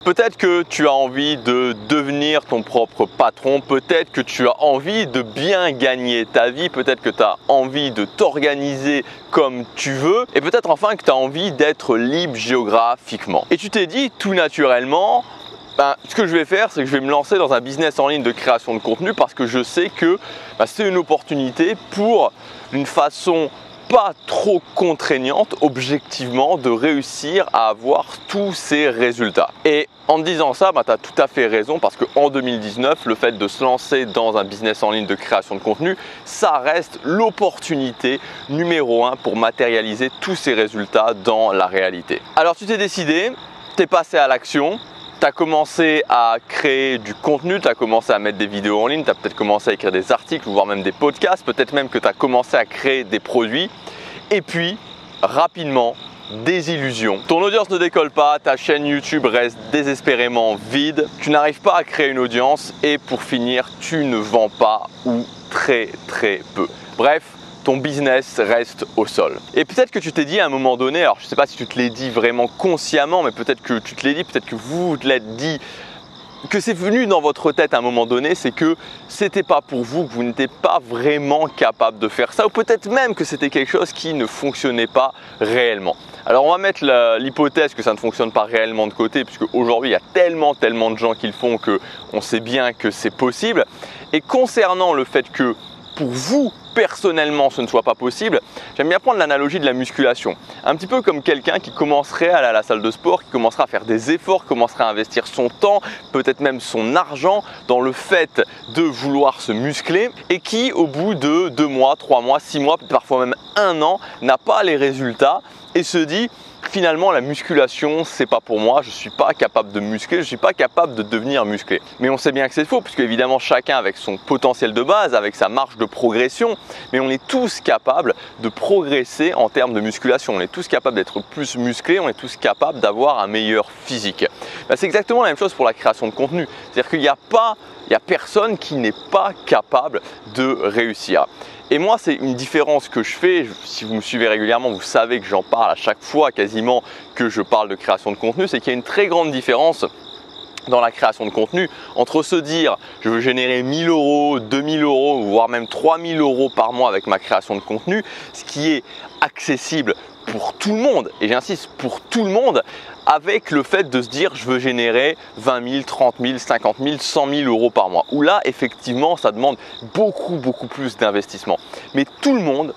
Peut-être que tu as envie de devenir ton propre patron, peut-être que tu as envie de bien gagner ta vie, peut-être que tu as envie de t'organiser comme tu veux et peut-être enfin que tu as envie d'être libre géographiquement. Et tu t'es dit tout naturellement, ce que je vais faire, c'est que je vais me lancer dans un business en ligne de création de contenu parce que je sais que c'est une opportunité pour une façon pas trop contraignante, objectivement, de réussir à avoir tous ces résultats. Et en te disant ça, tu as tout à fait raison parce qu'en 2019, le fait de se lancer dans un business en ligne de création de contenu, ça reste l'opportunité numéro 1 pour matérialiser tous ces résultats dans la réalité. Alors tu t'es décidé, tu es passé à l'action. Tu as commencé à créer du contenu, tu as commencé à mettre des vidéos en ligne, tu as peut-être commencé à écrire des articles, voire même des podcasts, peut-être même que tu as commencé à créer des produits. Et puis, rapidement, désillusion. Ton audience ne décolle pas, ta chaîne YouTube reste désespérément vide, tu n'arrives pas à créer une audience et pour finir, tu ne vends pas ou très peu. Bref, ton business reste au sol. Et peut-être que tu t'es dit à un moment donné, alors je ne sais pas si tu te l'es dit vraiment consciemment, mais peut-être que tu te l'es dit, peut-être que vous te l'êtes dit, que c'est venu dans votre tête à un moment donné, c'est que c'était pas pour vous, que vous n'étiez pas vraiment capable de faire ça, ou peut-être même que c'était quelque chose qui ne fonctionnait pas réellement. Alors on va mettre l'hypothèse que ça ne fonctionne pas réellement de côté, puisque aujourd'hui il y a tellement de gens qui le font qu'on sait bien que c'est possible. Et concernant le fait que pour vous, personnellement, ce ne soit pas possible, j'aime bien prendre l'analogie de la musculation. Un petit peu comme quelqu'un qui commencerait à aller à la salle de sport, qui commencerait à faire des efforts, qui commencerait à investir son temps, peut-être même son argent dans le fait de vouloir se muscler et qui, au bout de 2 mois, 3 mois, 6 mois, parfois même 1 an, n'a pas les résultats et se dit finalement la musculation c'est pas pour moi, je suis pas capable de muscler, je suis pas capable de devenir musclé. Mais on sait bien que c'est faux puisque évidemment chacun avec son potentiel de base, avec sa marge de progression, mais on est tous capables de progresser en termes de musculation, on est tous capables d'être plus musclés, on est tous capables d'avoir un meilleur physique. C'est exactement la même chose pour la création de contenu, c'est-à-dire qu'il n'y a personne qui n'est pas capable de réussir. Et moi, c'est une différence que je fais, si vous me suivez régulièrement, vous savez que j'en parle à chaque fois quasiment que je parle de création de contenu, c'est qu'il y a une très grande différence dans la création de contenu entre se dire je veux générer 1000 euros, 2000 euros, voire même 3000 euros par mois avec ma création de contenu, ce qui est accessible pour tout le monde, et j'insiste pour tout le monde, avec le fait de se dire je veux générer 20 000, 30 000, 50 000, 100 000 euros par mois. Où là, effectivement, ça demande beaucoup plus d'investissement. Mais tout le monde,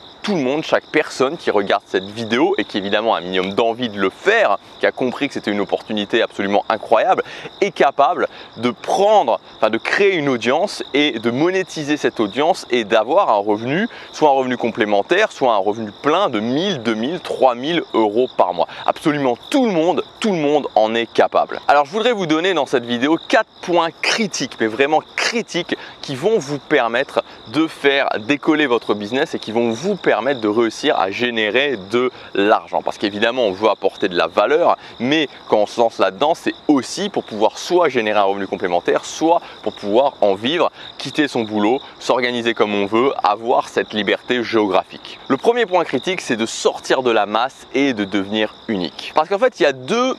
chaque personne qui regarde cette vidéo et qui évidemment a un minimum d'envie de le faire, qui a compris que c'était une opportunité absolument incroyable, est capable de de créer une audience et de monétiser cette audience et d'avoir un revenu, soit un revenu complémentaire, soit un revenu plein de 1000, 2000, 3000 euros par mois. Absolument tout le monde en est capable. Alors je voudrais vous donner dans cette vidéo 4 points critiques, mais vraiment critiques, qui vont vous permettre de faire décoller votre business et qui vont vous permettre de réussir à générer de l'argent. Parce qu'évidemment, on veut apporter de la valeur, mais quand on se lance là-dedans, c'est aussi pour pouvoir soit générer un revenu complémentaire, soit pour pouvoir en vivre, quitter son boulot, s'organiser comme on veut, avoir cette liberté géographique. Le premier point critique, c'est de sortir de la masse et de devenir unique. Parce qu'en fait, il y a 2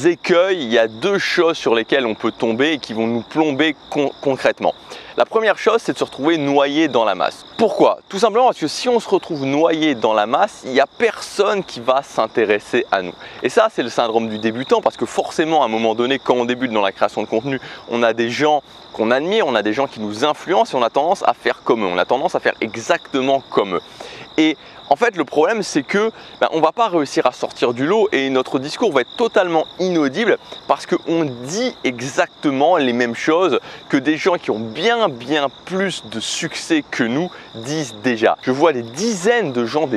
écueils, il y a 2 choses sur lesquelles on peut tomber et qui vont nous plomber concrètement. La première chose, c'est de se retrouver noyé dans la masse. Pourquoi? Tout simplement parce que si on se retrouve noyé dans la masse, il n'y a personne qui va s'intéresser à nous. Et ça, c'est le syndrome du débutant parce que forcément, à un moment donné, quand on débute dans la création de contenu, on a des gens qu'on admire, on a des gens qui nous influencent et on a tendance à faire comme eux, on a tendance à faire exactement comme eux. Et en fait, le problème, c'est que on ne va pas réussir à sortir du lot et notre discours va être totalement inaudible parce qu'on dit exactement les mêmes choses que des gens qui ont bien plus de succès que nous disent déjà. Je vois des dizaines de gens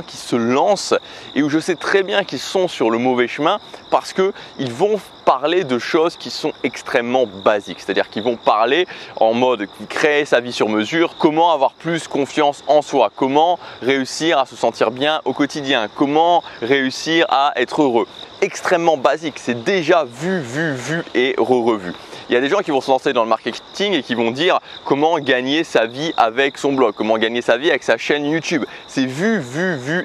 qui se lancent et où je sais très bien qu'ils sont sur le mauvais chemin parce qu'ils vont parler de choses qui sont extrêmement basiques, c'est-à-dire qu'ils vont parler en mode créer sa vie sur mesure, comment avoir plus confiance en soi, comment réussir à se sentir bien au quotidien, comment réussir à être heureux. extrêmement basique, c'est déjà vu et revu. Il y a des gens qui vont se lancer dans le marketing et qui vont dire comment gagner sa vie avec son blog, comment gagner sa vie avec sa chaîne YouTube. C'est vu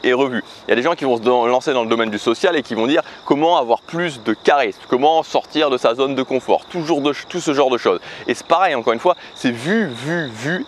et revu. Il y a des gens qui vont se lancer dans le domaine du social et qui vont dire comment avoir plus de charisme, comment sortir de sa zone de confort, tout ce genre de choses. Et c'est pareil, encore une fois, c'est vu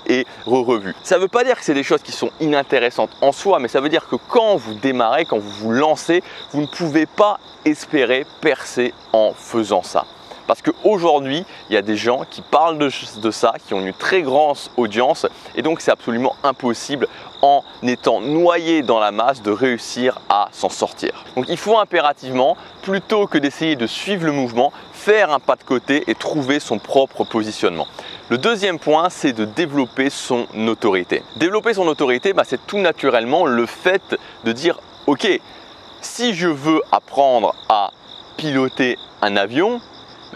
et revu. Ça ne veut pas dire que c'est des choses qui sont inintéressantes en soi, mais ça veut dire que quand vous démarrez, quand vous vous lancez, vous ne pouvez pas espérer percer en faisant ça. Parce qu'aujourd'hui, il y a des gens qui parlent de ça, qui ont une très grande audience et donc c'est absolument impossible en étant noyé dans la masse de réussir à s'en sortir. Donc il faut impérativement, plutôt que d'essayer de suivre le mouvement, faire un pas de côté et trouver son propre positionnement. Le deuxième point, c'est de développer son autorité. Développer son autorité, c'est tout naturellement le fait de dire « Ok, si je veux apprendre à piloter un avion,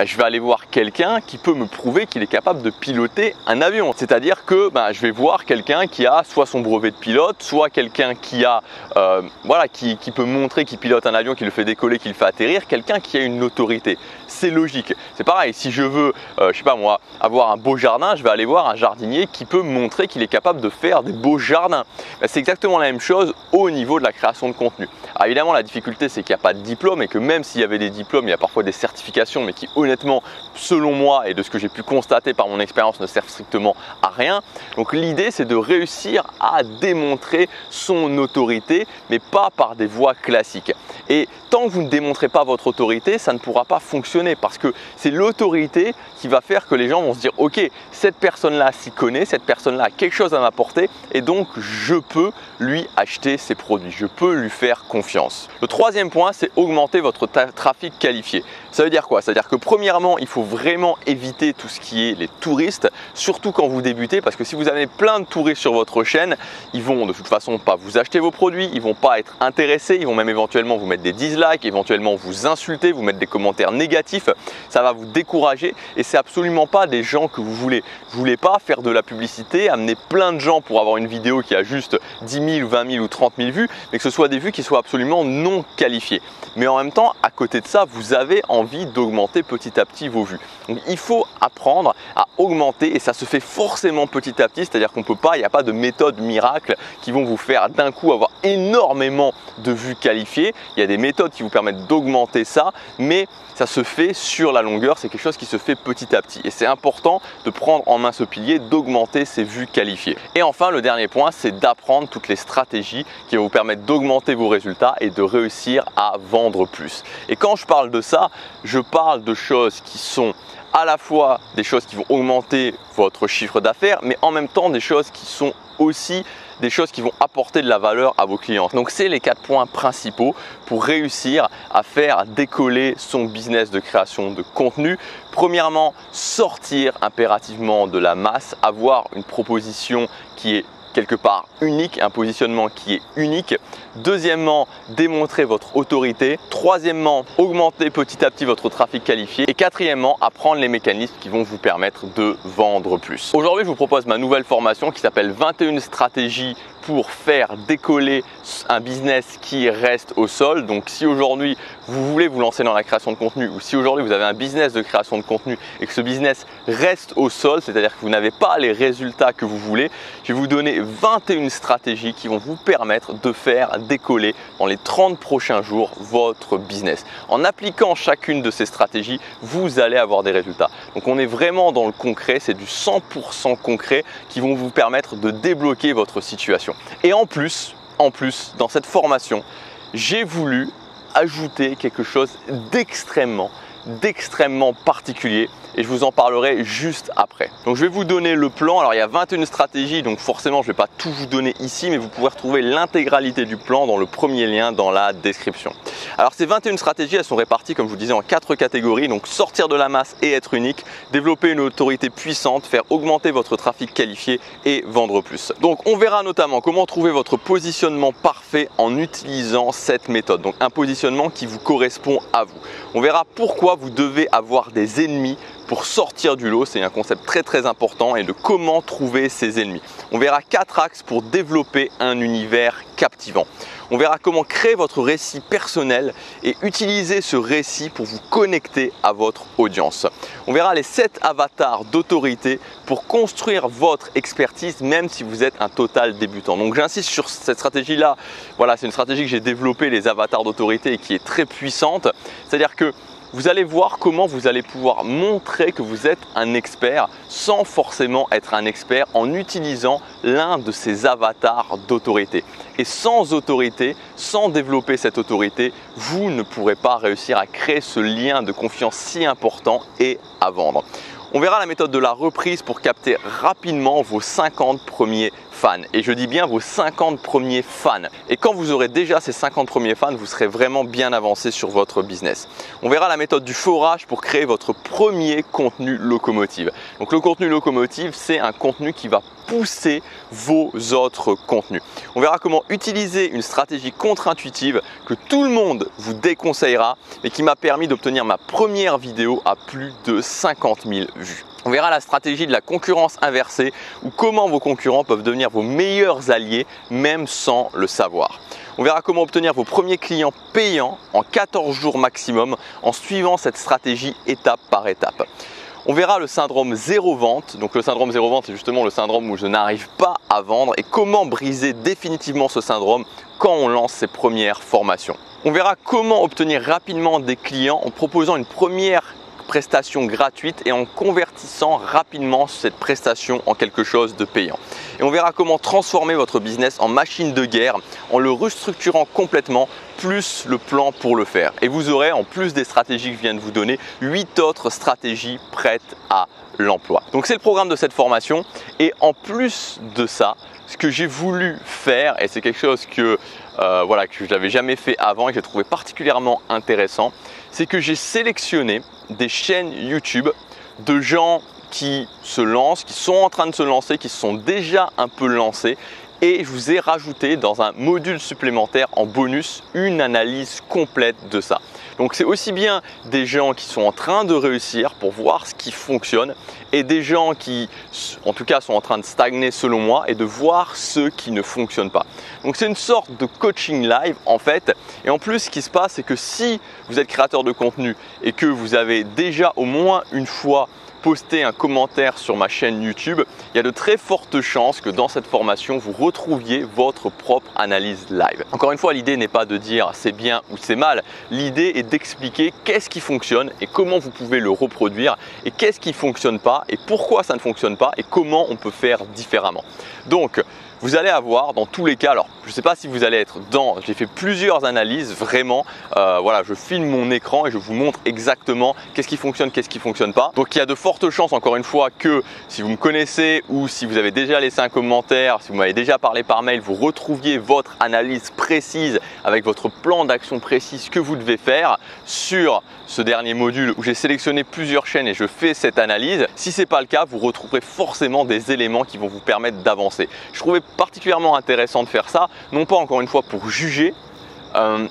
je vais aller voir quelqu'un qui peut me prouver qu'il est capable de piloter un avion. C'est-à-dire que je vais voir quelqu'un qui a soit son brevet de pilote, soit quelqu'un qui a, qui peut montrer qu'il pilote un avion, qu'il le fait décoller, qu'il le fait atterrir, quelqu'un qui a une autorité. C'est logique. C'est pareil, si je veux, avoir un beau jardin, je vais aller voir un jardinier qui peut montrer qu'il est capable de faire des beaux jardins. C'est exactement la même chose au niveau de la création de contenu. Alors évidemment, la difficulté, c'est qu'il n'y a pas de diplôme et que même s'il y avait des diplômes, il y a parfois des certifications, mais qui honnêtement, selon moi et de ce que j'ai pu constater par mon expérience, ne servent strictement à rien. Donc l'idée, c'est de réussir à démontrer son autorité, mais pas par des voies classiques. Et tant que vous ne démontrez pas votre autorité, ça ne pourra pas fonctionner parce que c'est l'autorité qui va faire que les gens vont se dire « Ok, cette personne-là s'y connaît, cette personne-là a quelque chose à m'apporter et donc je peux lui acheter ses produits, je peux lui faire confiance. » Le troisième point, c'est augmenter votre trafic qualifié. Ça veut dire quoi? Ça veut dire que premièrement, il faut vraiment éviter tout ce qui est les touristes, surtout quand vous débutez parce que si vous avez plein de touristes sur votre chaîne, ils vont de toute façon pas vous acheter vos produits, ils vont pas être intéressés, ils vont même éventuellement vous mettre des dislikes, éventuellement vous insulter, vous mettre des commentaires négatifs, ça va vous décourager et c'est absolument pas des gens que vous voulez. Vous voulez pas faire de la publicité, amener plein de gens pour avoir une vidéo qui a juste 10 000, 20 000 ou 30 000 vues, mais que ce soit des vues qui soient absolument non qualifiées. Mais en même temps, à côté de ça, vous avez envie d'augmenter petit à petit vos vues. Donc il faut apprendre à augmenter et ça se fait forcément petit à petit, c'est-à-dire qu'on peut pas, il n'y a pas de méthode miracle qui vont vous faire d'un coup avoir énormément de vues qualifiées. Il y a des méthodes qui vous permettent d'augmenter ça, mais ça se fait sur la longueur, c'est quelque chose qui se fait petit à petit. Et c'est important de prendre en main ce pilier, d'augmenter ses vues qualifiées. Et enfin, le dernier point, c'est d'apprendre toutes les stratégies qui vont vous permettre d'augmenter vos résultats et de réussir à vendre plus. Et quand je parle de ça, je parle de choses qui sont à la fois des choses qui vont augmenter votre chiffre d'affaires, mais en même temps des choses qui sont aussi des choses qui vont apporter de la valeur à vos clients. Donc c'est les 4 points principaux pour réussir à faire décoller son business de création de contenu. Premièrement, sortir impérativement de la masse, avoir une proposition qui est quelque part unique, un positionnement qui est unique. Deuxièmement, démontrer votre autorité. Troisièmement, augmenter petit à petit votre trafic qualifié. Et quatrièmement, apprendre les mécanismes qui vont vous permettre de vendre plus. Aujourd'hui, je vous propose ma nouvelle formation qui s'appelle 21 stratégies pour faire décoller un business qui reste au sol. Donc si aujourd'hui vous voulez vous lancer dans la création de contenu ou si aujourd'hui vous avez un business de création de contenu et que ce business reste au sol, c'est-à-dire que vous n'avez pas les résultats que vous voulez, je vais vous donner 21 stratégies qui vont vous permettre de faire décoller dans les 30 prochains jours votre business. En appliquant chacune de ces stratégies, vous allez avoir des résultats. Donc on est vraiment dans le concret, c'est du 100% concret qui vont vous permettre de débloquer votre situation. Et en plus, dans cette formation, j'ai voulu ajouter quelque chose d'extrêmement particulier et je vous en parlerai juste après. Donc je vais vous donner le plan. Alors il y a 21 stratégies, donc forcément je ne vais pas tout vous donner ici, mais vous pourrez retrouver l'intégralité du plan dans le premier lien dans la description. Alors ces 21 stratégies, elles sont réparties comme je vous disais en 4 catégories. Donc sortir de la masse et être unique, développer une autorité puissante, faire augmenter votre trafic qualifié et vendre plus. Donc on verra notamment comment trouver votre positionnement parfait en utilisant cette méthode. Donc un positionnement qui vous correspond à vous. On verra pourquoi pourquoi vous devez avoir des ennemis pour sortir du lot. C'est un concept très important et de comment trouver ces ennemis. On verra 4 axes pour développer un univers captivant. On verra comment créer votre récit personnel et utiliser ce récit pour vous connecter à votre audience. On verra les 7 avatars d'autorité pour construire votre expertise même si vous êtes un total débutant. Donc j'insiste sur cette stratégie-là. Voilà, c'est une stratégie que j'ai développée, les avatars d'autorité, et qui est très puissante. C'est-à-dire que vous allez voir comment vous allez pouvoir montrer que vous êtes un expert sans forcément être un expert en utilisant l'un de ces avatars d'autorité. Et sans autorité, sans développer cette autorité, vous ne pourrez pas réussir à créer ce lien de confiance si important et à vendre. On verra la méthode de la reprise pour capter rapidement vos 50 premiers fans. Et je dis bien vos 50 premiers fans. Et quand vous aurez déjà ces 50 premiers fans, vous serez vraiment bien avancé sur votre business. On verra la méthode du forage pour créer votre premier contenu locomotive. Donc le contenu locomotive, c'est un contenu qui va pousser vos autres contenus. On verra comment utiliser une stratégie contre-intuitive que tout le monde vous déconseillera, mais qui m'a permis d'obtenir ma première vidéo à plus de 50 000 vues. On verra la stratégie de la concurrence inversée ou comment vos concurrents peuvent devenir vos meilleurs alliés même sans le savoir. On verra comment obtenir vos premiers clients payants en 14 jours maximum en suivant cette stratégie étape par étape. On verra le syndrome zéro vente. Donc le syndrome zéro vente, c'est justement le syndrome où je n'arrive pas à vendre et comment briser définitivement ce syndrome quand on lance ses premières formations. On verra comment obtenir rapidement des clients en proposant une première prestation gratuite et en convertissant rapidement cette prestation en quelque chose de payant. Et on verra comment transformer votre business en machine de guerre en le restructurant complètement, plus le plan pour le faire. Et vous aurez, en plus des stratégies que je viens de vous donner, 8 autres stratégies prêtes à l'emploi. Donc c'est le programme de cette formation. Et en plus de ça, ce que j'ai voulu faire, et c'est quelque chose que je n'avais jamais fait avant et que j'ai trouvé particulièrement intéressant, c'est que j'ai sélectionné des chaînes YouTube de gens qui se lancent, qui sont en train de se lancer, qui se sont déjà un peu lancés, et je vous ai rajouté dans un module supplémentaire en bonus une analyse complète de ça. Donc c'est aussi bien des gens qui sont en train de réussir pour voir ce qui fonctionne et des gens qui en tout cas sont en train de stagner selon moi et de voir ceux qui ne fonctionnent pas. Donc c'est une sorte de coaching live en fait, et en plus ce qui se passe c'est que si vous êtes créateur de contenu et que vous avez déjà au moins une fois poster un commentaire sur ma chaîne YouTube, il y a de très fortes chances que dans cette formation, vous retrouviez votre propre analyse live. Encore une fois, l'idée n'est pas de dire c'est bien ou c'est mal. L'idée est d'expliquer qu'est-ce qui fonctionne et comment vous pouvez le reproduire et qu'est-ce qui ne fonctionne pas et pourquoi ça ne fonctionne pas et comment on peut faire différemment. Donc, vous allez avoir dans tous les cas, alors je ne sais pas si vous allez être dans, j'ai fait plusieurs analyses vraiment, je filme mon écran et je vous montre exactement qu'est-ce qui fonctionne, qu'est-ce qui ne fonctionne pas. Donc il y a de fortes chances encore une fois que si vous me connaissez ou si vous avez déjà laissé un commentaire, si vous m'avez déjà parlé par mail, vous retrouviez votre analyse précise avec votre plan d'action précis que vous devez faire sur ce dernier module où j'ai sélectionné plusieurs chaînes et je fais cette analyse. Si ce n'est pas le cas, vous retrouverez forcément des éléments qui vont vous permettre d'avancer. Je trouvais particulièrement intéressant de faire ça, non pas encore une fois pour juger,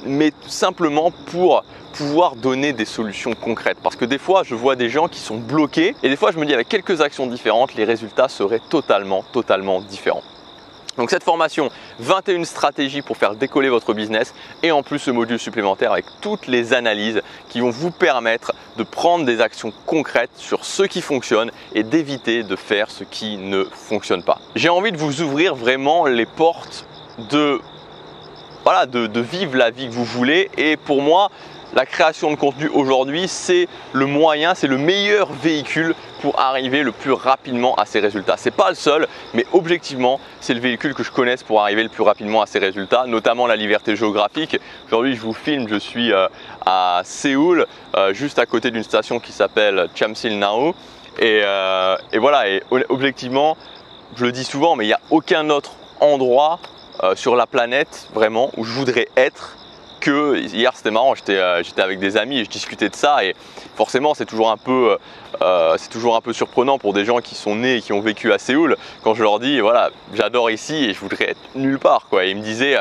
mais simplement pour pouvoir donner des solutions concrètes. Parce que des fois, je vois des gens qui sont bloqués et des fois, je me dis avec quelques actions différentes, les résultats seraient totalement différents. Donc cette formation, 21 stratégies pour faire décoller votre business et en plus ce module supplémentaire avec toutes les analyses qui vont vous permettre de prendre des actions concrètes sur ce qui fonctionne et d'éviter de faire ce qui ne fonctionne pas. J'ai envie de vous ouvrir vraiment les portes de vivre la vie que vous voulez, et pour moi, la création de contenu aujourd'hui, c'est le moyen, c'est le meilleur véhicule pour arriver le plus rapidement à ces résultats. Ce n'est pas le seul, mais objectivement, c'est le véhicule que je connaisse pour arriver le plus rapidement à ces résultats, notamment la liberté géographique. Aujourd'hui, je vous filme, je suis à Séoul, juste à côté d'une station qui s'appelle Chamsil-Nao. Et objectivement, je le dis souvent, mais il n'y a aucun autre endroit sur la planète vraiment où je voudrais être que hier c'était marrant, j'étais avec des amis et je discutais de ça et forcément c'est toujours un peu surprenant pour des gens qui sont nés et qui ont vécu à Séoul quand je leur dis voilà, j'adore ici et je voudrais être nulle part quoi. Et ils me disaient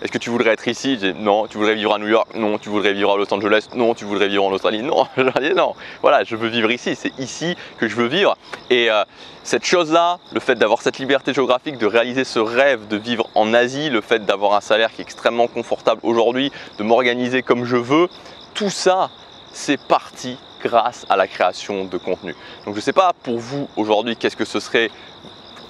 est-ce que tu voudrais être ici? Je disais non. Tu voudrais vivre à New York? Non. Tu voudrais vivre à Los Angeles? Non. Tu voudrais vivre en Australie? Non. Je leur disais non. Voilà, je veux vivre ici. C'est ici que je veux vivre. Et cette chose-là, le fait d'avoir cette liberté géographique, de réaliser ce rêve de vivre en Asie, le fait d'avoir un salaire qui est extrêmement confortable aujourd'hui, de m'organiser comme je veux, tout ça, c'est parti grâce à la création de contenu. Donc je ne sais pas pour vous aujourd'hui qu'est-ce que ce serait,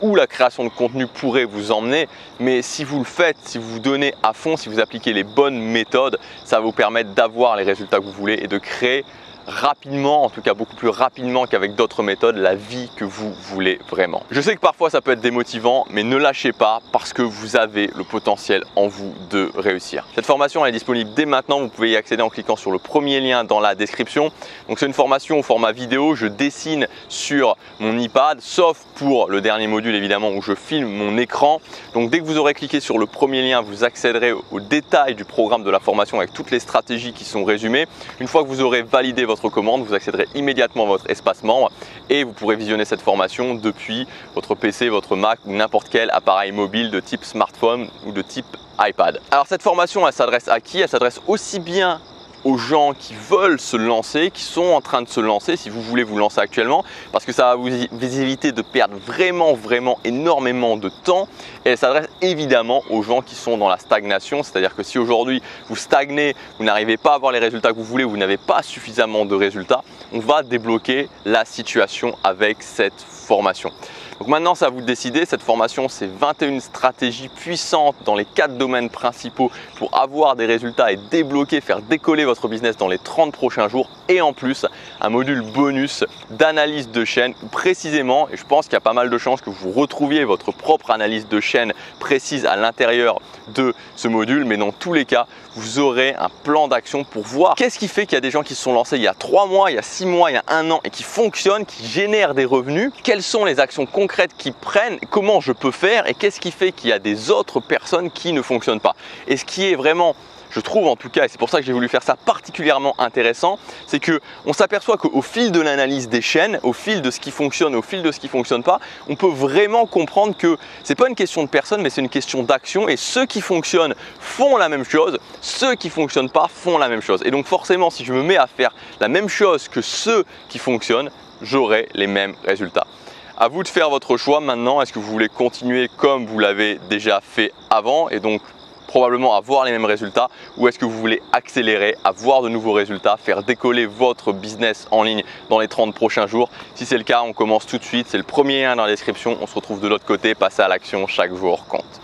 où la création de contenu pourrait vous emmener, mais si vous le faites, si vous vous donnez à fond, si vous appliquez les bonnes méthodes, ça va vous permettre d'avoir les résultats que vous voulez et de créer rapidement, en tout cas beaucoup plus rapidement qu'avec d'autres méthodes, la vie que vous voulez vraiment. Je sais que parfois ça peut être démotivant, mais ne lâchez pas parce que vous avez le potentiel en vous de réussir. Cette formation elle est disponible dès maintenant, vous pouvez y accéder en cliquant sur le premier lien dans la description. Donc c'est une formation au format vidéo, je dessine sur mon iPad, sauf pour le dernier module évidemment où je filme mon écran. Donc dès que vous aurez cliqué sur le premier lien, vous accéderez au détail du programme de la formation avec toutes les stratégies qui sont résumées. Une fois que vous aurez validé votre commande, vous accéderez immédiatement à votre espace membre et vous pourrez visionner cette formation depuis votre PC, votre Mac ou n'importe quel appareil mobile de type smartphone ou de type iPad. Alors cette formation, elle s'adresse à qui? Elle s'adresse aussi bien aux gens qui veulent se lancer, qui sont en train de se lancer, si vous voulez vous lancer actuellement, parce que ça va vous éviter de perdre vraiment énormément de temps. Et elle s'adresse évidemment aux gens qui sont dans la stagnation, c'est-à-dire que si aujourd'hui vous stagnez, vous n'arrivez pas à avoir les résultats que vous voulez, vous n'avez pas suffisamment de résultats, on va débloquer la situation avec cette formation. Donc maintenant, c'est à vous de décider. Cette formation, c'est 21 stratégies puissantes dans les 4 domaines principaux pour avoir des résultats et débloquer, faire décoller votre business dans les 30 prochains jours. Et en plus, un module bonus d'analyse de chaîne précisément. Et je pense qu'il y a pas mal de chances que vous retrouviez votre propre analyse de chaîne précise à l'intérieur de ce module. Mais dans tous les cas, vous aurez un plan d'action pour voir qu'est-ce qui fait qu'il y a des gens qui se sont lancés il y a 3 mois, il y a 6 mois, il y a 1 an et qui fonctionnent, qui génèrent des revenus. Quelles sont les actions concrètes qu'ils prennent, comment je peux faire et qu'est-ce qui fait qu'il y a des autres personnes qui ne fonctionnent pas. Et ce qui est vraiment, je trouve en tout cas, et c'est pour ça que j'ai voulu faire ça particulièrement intéressant, c'est qu'on s'aperçoit qu'au fil de l'analyse des chaînes, au fil de ce qui fonctionne, au fil de ce qui ne fonctionne pas, on peut vraiment comprendre que ce n'est pas une question de personne, mais c'est une question d'action et ceux qui fonctionnent font la même chose, ceux qui ne fonctionnent pas font la même chose. Et donc forcément, si je me mets à faire la même chose que ceux qui fonctionnent, j'aurai les mêmes résultats. À vous de faire votre choix maintenant. Est-ce que vous voulez continuer comme vous l'avez déjà fait avant et donc probablement avoir les mêmes résultats, ou est-ce que vous voulez accélérer, avoir de nouveaux résultats, faire décoller votre business en ligne dans les 30 prochains jours? Si c'est le cas, on commence tout de suite. C'est le premier lien dans la description. On se retrouve de l'autre côté. Passez à l'action, chaque jour compte.